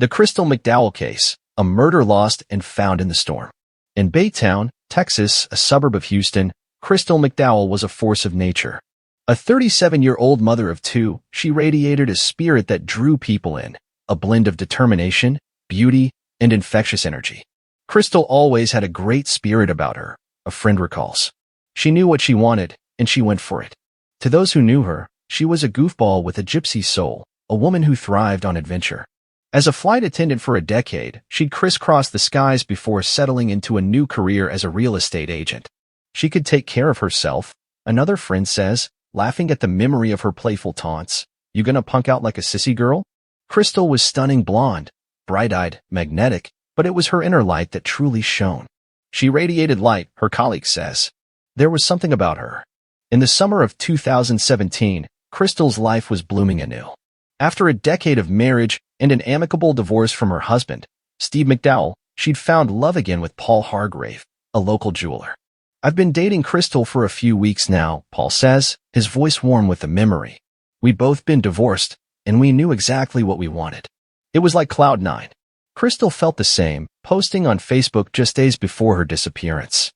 The Crystal McDowell case, a murder lost and found in the storm. In Baytown, Texas, a suburb of Houston, Crystal McDowell was a force of nature. A 37-year-old mother of two, she radiated a spirit that drew people in, a blend of determination, beauty, and infectious energy. Crystal always had a great spirit about her, a friend recalls. She knew what she wanted, and she went for it. To those who knew her, she was a goofball with a gypsy soul, a woman who thrived on adventure. As a flight attendant for a decade, she'd crisscrossed the skies before settling into a new career as a real estate agent. She could take care of herself, another friend says, laughing at the memory of her playful taunts. You gonna punk out like a sissy girl? Crystal was stunning blonde, bright-eyed, magnetic, but it was her inner light that truly shone. She radiated light, her colleague says. There was something about her. In the summer of 2017, Crystal's life was blooming anew. After a decade of marriage and an amicable divorce from her husband, Steve McDowell, she'd found love again with Paul Hargrave, a local jeweler. I've been dating Crystal for a few weeks now, Paul says, his voice warm with the memory. We'd both been divorced, and we knew exactly what we wanted. It was like cloud nine. Crystal felt the same, posting on Facebook just days before her disappearance.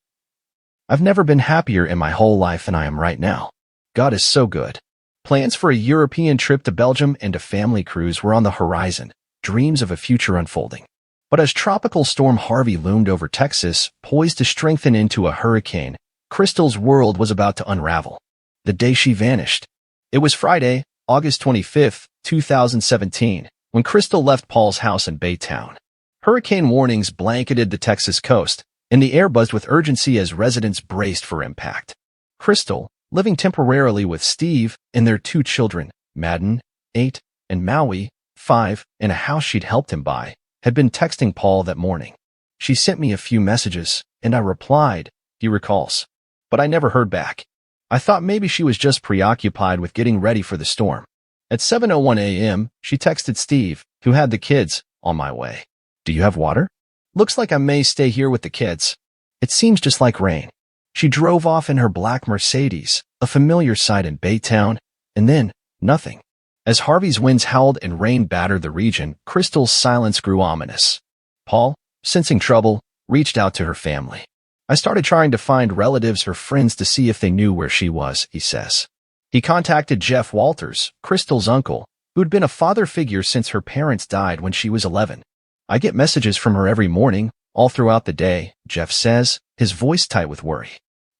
I've never been happier in my whole life than I am right now. God is so good. Plans for a European trip to Belgium and a family cruise were on the horizon, dreams of a future unfolding. But as Tropical Storm Harvey loomed over Texas, poised to strengthen into a hurricane, Crystal's world was about to unravel. The day she vanished. It was Friday, August 25, 2017, when Crystal left Paul's house in Baytown. Hurricane warnings blanketed the Texas coast, and the air buzzed with urgency as residents braced for impact. Crystal, living temporarily with Steve and their two children, Madden, 8, and Maui, 5, in a house she'd helped him buy, had been texting Paul that morning. She sent me a few messages, and I replied, he recalls. But I never heard back. I thought maybe she was just preoccupied with getting ready for the storm. At 7:01 a.m., she texted Steve, who had the kids, on my way. Do you have water? Looks like I may stay here with the kids. It seems just like rain. She drove off in her black Mercedes, a familiar sight in Baytown, and then, nothing. As Harvey's winds howled and rain battered the region, Crystal's silence grew ominous. Paul, sensing trouble, reached out to her family. I started trying to find relatives or friends to see if they knew where she was, he says. He contacted Jeff Walters, Crystal's uncle, who'd been a father figure since her parents died when she was 11. I get messages from her every morning, all throughout the day, Jeff says, his voice tight with worry.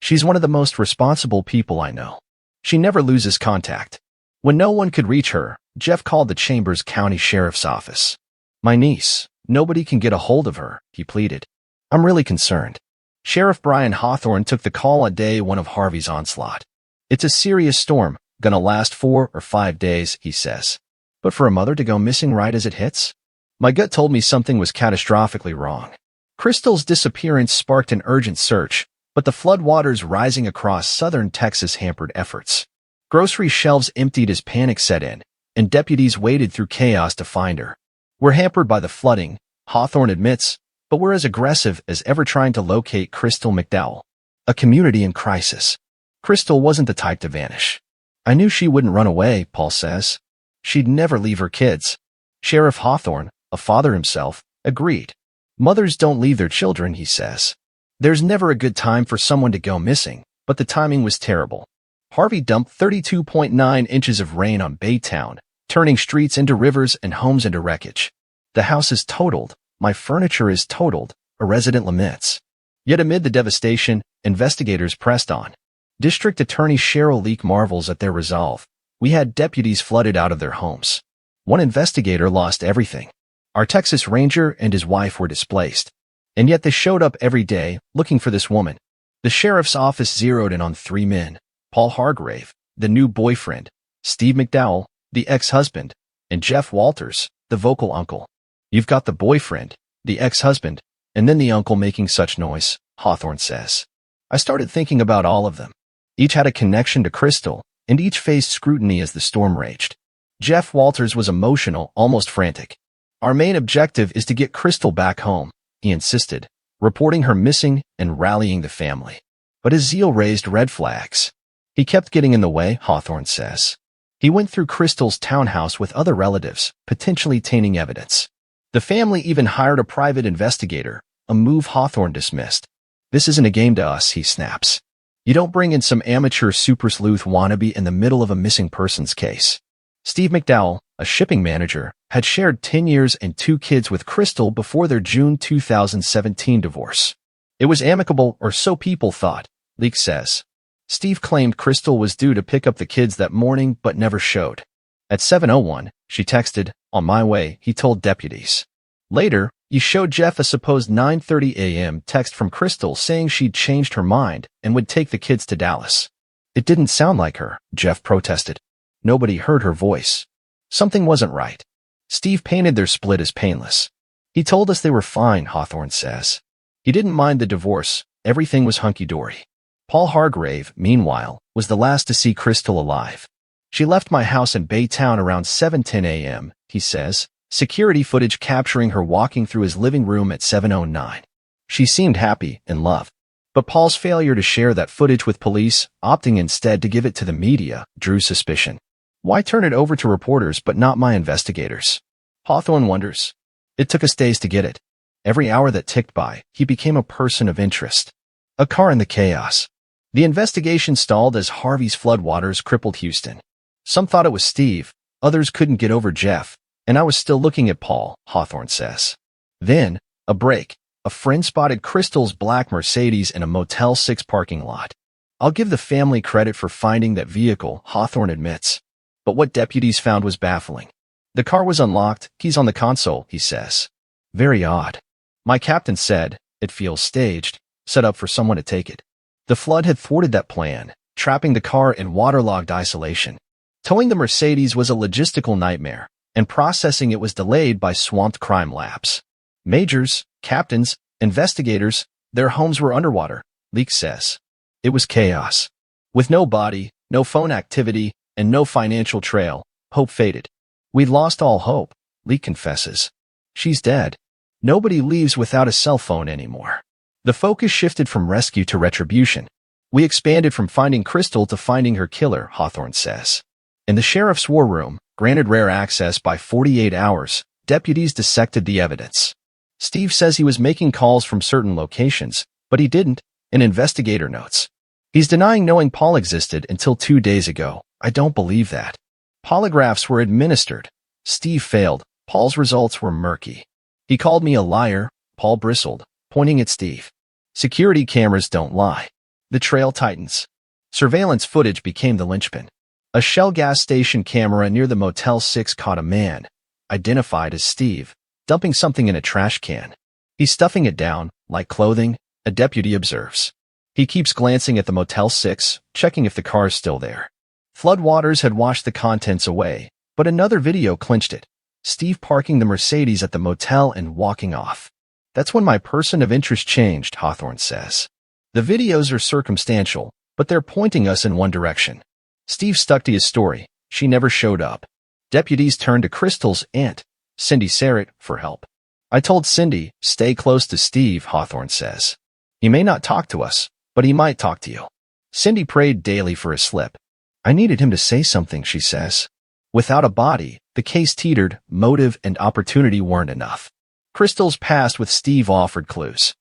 She's one of the most responsible people I know. She never loses contact. When no one could reach her, Jeff called the Chambers County Sheriff's Office. My niece, nobody can get a hold of her, he pleaded. I'm really concerned. Sheriff Brian Hawthorne took the call on day one of Harvey's onslaught. It's a serious storm, gonna last 4 or 5 days, he says. But for a mother to go missing right as it hits? My gut told me something was catastrophically wrong. Crystal's disappearance sparked an urgent search, but the floodwaters rising across southern Texas hampered efforts. Grocery shelves emptied as panic set in, and deputies waded through chaos to find her. We're hampered by the flooding, Hawthorne admits, but we're as aggressive as ever trying to locate Crystal McDowell. A community in crisis. Crystal wasn't the type to vanish. I knew she wouldn't run away, Paul says. She'd never leave her kids. Sheriff Hawthorne, a father himself, agreed. Mothers don't leave their children, he says. There's never a good time for someone to go missing, but the timing was terrible. Harvey dumped 32.9 inches of rain on Baytown, turning streets into rivers and homes into wreckage. The house is totaled, my furniture is totaled, a resident laments. Yet amid the devastation, investigators pressed on. District Attorney Cheryl Leak marvels at their resolve. We had deputies flooded out of their homes. One investigator lost everything. Our Texas Ranger and his wife were displaced. And yet they showed up every day, looking for this woman. The sheriff's office zeroed in on 3 men. Paul Hargrave, the new boyfriend, Steve McDowell, the ex-husband, and Jeff Walters, the vocal uncle. You've got the boyfriend, the ex-husband, and then the uncle making such noise, Hawthorne says. I started thinking about all of them. Each had a connection to Crystal, and each faced scrutiny as the storm raged. Jeff Walters was emotional, almost frantic. Our main objective is to get Crystal back home, he insisted, reporting her missing and rallying the family. But his zeal raised red flags. He kept getting in the way, Hawthorne says. He went through Crystal's townhouse with other relatives, potentially tainting evidence. The family even hired a private investigator, a move Hawthorne dismissed. "This isn't a game to us," he snaps. "You don't bring in some amateur super sleuth wannabe in the middle of a missing persons case." Steve McDowell, a shipping manager, had shared 10 years and 2 kids with Crystal before their June 2017 divorce. It was amicable, or so people thought, Leak says. Steve claimed Crystal was due to pick up the kids that morning but never showed. At 7:01, she texted, "On my way," he told deputies. Later, he showed Jeff a supposed 9:30 a.m. text from Crystal saying she'd changed her mind and would take the kids to Dallas. "It didn't sound like her," Jeff protested. "Nobody heard her voice. Something wasn't right." Steve painted their split as painless. "He told us they were fine," Hawthorne says. "He didn't mind the divorce. Everything was hunky-dory." Paul Hargrave, meanwhile, was the last to see Crystal alive. "She left my house in Baytown around 7:10 a.m., he says, security footage capturing her walking through his living room at 7:09. She seemed happy, in love. But Paul's failure to share that footage with police, opting instead to give it to the media, drew suspicion. Why turn it over to reporters but not my investigators? Hawthorne wonders. It took us days to get it. Every hour that ticked by, he became a person of interest. A car in the chaos. The investigation stalled as Harvey's floodwaters crippled Houston. Some thought it was Steve, others couldn't get over Jeff, and I was still looking at Paul, Hawthorne says. Then, a break. A friend spotted Crystal's black Mercedes in a Motel 6 parking lot. "I'll give the family credit for finding that vehicle," Hawthorne admits. But what deputies found was baffling. "The car was unlocked, keys on the console," he says. "Very odd. My captain said, it feels staged, set up for someone to take it." The flood had thwarted that plan, trapping the car in waterlogged isolation. Towing the Mercedes was a logistical nightmare, and processing it was delayed by swamped crime labs. Majors, captains, investigators, their homes were underwater, Leak says. It was chaos. With no body, no phone activity, and no financial trail, hope faded. "We'd lost all hope," Leak confesses. "She's dead. Nobody leaves without a cell phone anymore." The focus shifted from rescue to retribution. "We expanded from finding Crystal to finding her killer," Hawthorne says. In the sheriff's war room, granted rare access by 48 hours, deputies dissected the evidence. Steve says he was making calls from certain locations, but he didn't, an investigator notes. He's denying knowing Paul existed until 2 days ago. "I don't believe that." Polygraphs were administered. Steve failed. Paul's results were murky. "He called me a liar," Paul bristled, pointing at Steve. Security cameras don't lie. The trail tightens. Surveillance footage became the linchpin. A Shell gas station camera near the Motel 6 caught a man, identified as Steve, dumping something in a trash can. He's stuffing it down, like clothing, a deputy observes. He keeps glancing at the Motel 6, checking if the car's still there. Floodwaters had washed the contents away, but another video clinched it. Steve parking the Mercedes at the motel and walking off. "That's when my person of interest changed," Hawthorne says. "The videos are circumstantial, but they're pointing us in one direction." Steve stuck to his story. She never showed up. Deputies turned to Crystal's aunt, Cindy Sarrett, for help. "I told Cindy, stay close to Steve," Hawthorne says. "He may not talk to us, but he might talk to you." Cindy prayed daily for a slip. "I needed him to say something," she says. Without a body, the case teetered. Motive and opportunity weren't enough. Crystal's past with Steve offered clues.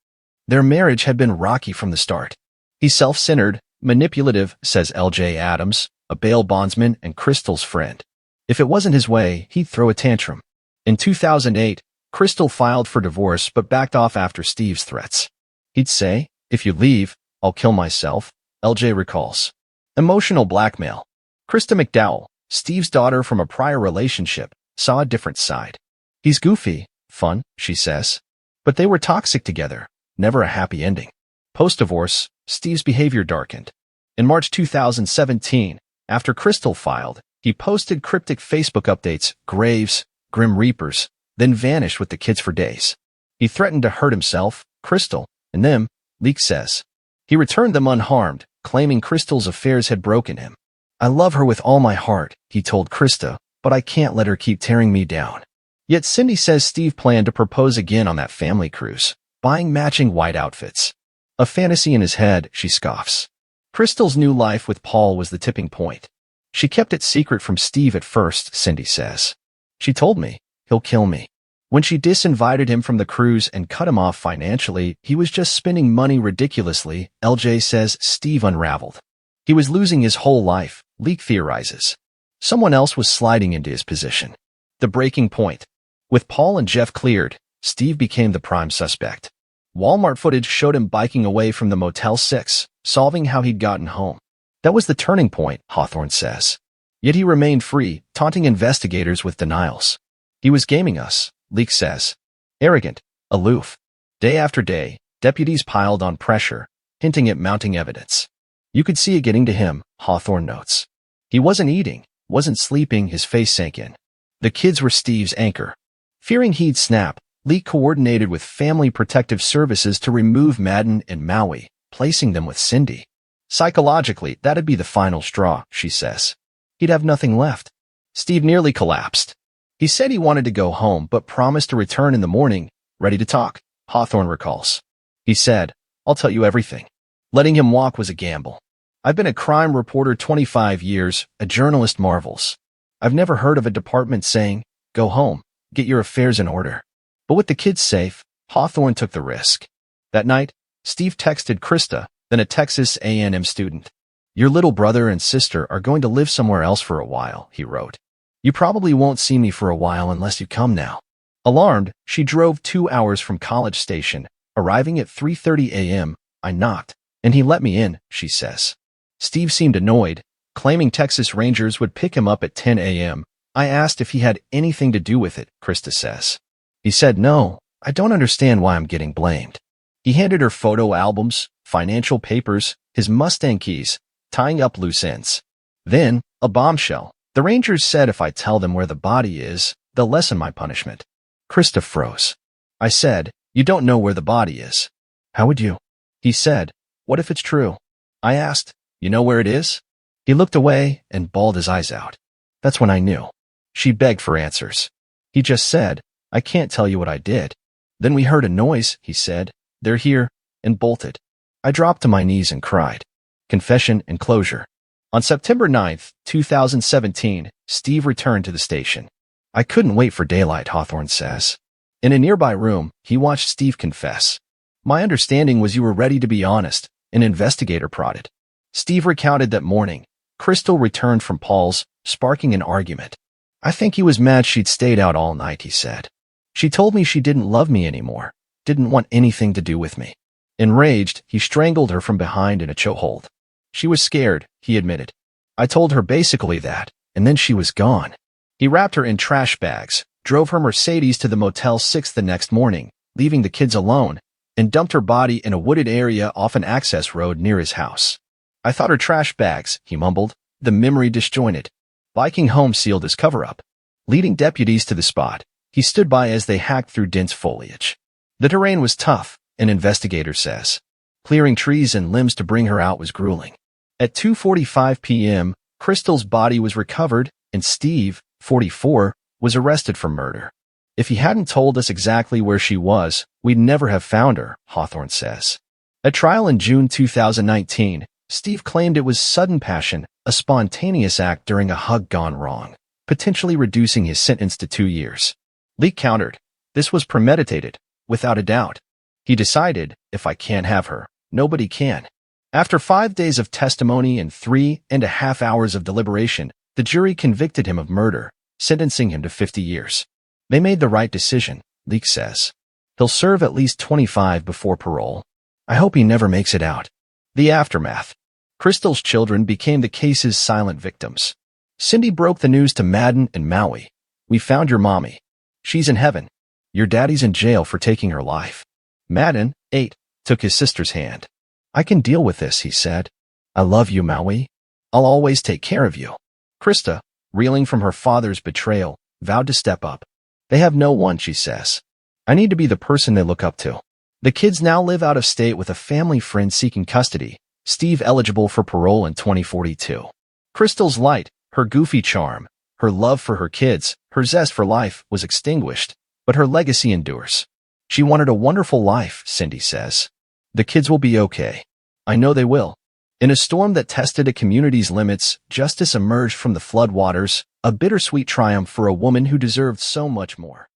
Their marriage had been rocky from the start. He's self-centered, manipulative, says L.J. Adams, a bail bondsman and Crystal's friend. If it wasn't his way, he'd throw a tantrum. In 2008, Crystal filed for divorce but backed off after Steve's threats. He'd say, "If you leave, I'll kill myself," L.J. recalls. Emotional blackmail. Krista McDowell, Steve's daughter from a prior relationship, saw a different side. "He's goofy, fun," she says. But they were toxic together, never a happy ending. Post-divorce, Steve's behavior darkened. In March 2017, after Crystal filed, he posted cryptic Facebook updates, graves, grim reapers, then vanished with the kids for days. He threatened to hurt himself, Crystal, and them, Leak says. He returned them unharmed, claiming Crystal's affairs had broken him. "I love her with all my heart," he told Krista, "but I can't let her keep tearing me down." Yet Cindy says Steve planned to propose again on that family cruise, buying matching white outfits. "A fantasy in his head," she scoffs. Crystal's new life with Paul was the tipping point. "She kept it secret from Steve at first," Cindy says. "She told me, he'll kill me." When she disinvited him from the cruise and cut him off financially, he was just spending money ridiculously, LJ says. Steve unraveled. He was losing his whole life, Leak theorizes. Someone else was sliding into his position. The breaking point. With Paul and Jeff cleared, Steve became the prime suspect. Walmart footage showed him biking away from the Motel 6, solving how he'd gotten home. That was the turning point, Hawthorne says. Yet he remained free, taunting investigators with denials. He was gaming us, Leak says. Arrogant, aloof. Day after day, deputies piled on pressure, hinting at mounting evidence. You could see it getting to him, Hawthorne notes. He wasn't eating, wasn't sleeping, his face sank in. The kids were Steve's anchor. Fearing he'd snap, Leak coordinated with Family Protective Services to remove Madden and Maui, placing them with Cindy. Psychologically, that'd be the final straw, she says. He'd have nothing left. Steve nearly collapsed. He said he wanted to go home, but promised to return in the morning, ready to talk, Hawthorne recalls. He said, I'll tell you everything. Letting him walk was a gamble. I've been a crime reporter 25 years, a journalist marvels. I've never heard of a department saying, go home, get your affairs in order. But with the kids safe, Hawthorne took the risk. That night, Steve texted Krista, then a Texas A&M student. Your little brother and sister are going to live somewhere else for a while, he wrote. You probably won't see me for a while unless you come now. Alarmed, she drove 2 hours from College Station, arriving at 3:30 a.m. I knocked, and he let me in, she says. Steve seemed annoyed, claiming Texas Rangers would pick him up at 10 a.m. I asked if he had anything to do with it, Krista says. He said no, I don't understand why I'm getting blamed. He handed her photo albums, financial papers, his Mustang keys, tying up loose ends. Then, a bombshell. The Rangers said if I tell them where the body is, they'll lessen my punishment. Krista froze. I said, you don't know where the body is. How would you? He said, what if it's true? I asked, you know where it is? He looked away and bawled his eyes out. That's when I knew. She begged for answers. He just said, I can't tell you what I did. Then we heard a noise, he said. They're here, and bolted. I dropped to my knees and cried. Confession and closure. On September 9, 2017, Steve returned to the station. I couldn't wait for daylight, Hawthorne says. In a nearby room, he watched Steve confess. My understanding was you were ready to be honest, an investigator prodded. Steve recounted that morning. Crystal returned from Paul's, sparking an argument. I think he was mad she'd stayed out all night, he said. She told me she didn't love me anymore, didn't want anything to do with me. Enraged, he strangled her from behind in a chokehold. She was scared, he admitted. I told her basically that, and then she was gone. He wrapped her in trash bags, drove her Mercedes to the Motel 6 the next morning, leaving the kids alone, and dumped her body in a wooded area off an access road near his house. I thought her trash bags, he mumbled, the memory disjointed. Biking home sealed his cover-up. Leading deputies to the spot, he stood by as they hacked through dense foliage. The terrain was tough, an investigator says. Clearing trees and limbs to bring her out was grueling. At 2:45 p.m., Crystal's body was recovered, and Steve, 44, was arrested for murder. If he hadn't told us exactly where she was, we'd never have found her, Hawthorne says. At trial in June 2019, Steve claimed it was sudden passion, a spontaneous act during a hug gone wrong, potentially reducing his sentence to 2 years. Leak countered, this was premeditated, without a doubt. He decided, if I can't have her, nobody can. After 5 days of testimony and 3.5 hours of deliberation, the jury convicted him of murder, sentencing him to 50 years. They made the right decision, Leak says. He'll serve at least 25 before parole. I hope he never makes it out. The aftermath. Crystal's children became the case's silent victims. Cindy broke the news to Madden and Maui. We found your mommy. She's in heaven. Your daddy's in jail for taking her life. Madden, 8, took his sister's hand. I can deal with this, he said. I love you, Maui. I'll always take care of you. Krista, reeling from her father's betrayal, vowed to step up. They have no one, she says. I need to be the person they look up to. The kids now live out of state with a family friend seeking custody, Steve eligible for parole in 2042. Crystal's light, her goofy charm, her love for her kids, her zest for life was extinguished, but her legacy endures. She wanted a wonderful life, Cindy says. The kids will be okay. I know they will. In a storm that tested a community's limits, justice emerged from the floodwaters, a bittersweet triumph for a woman who deserved so much more.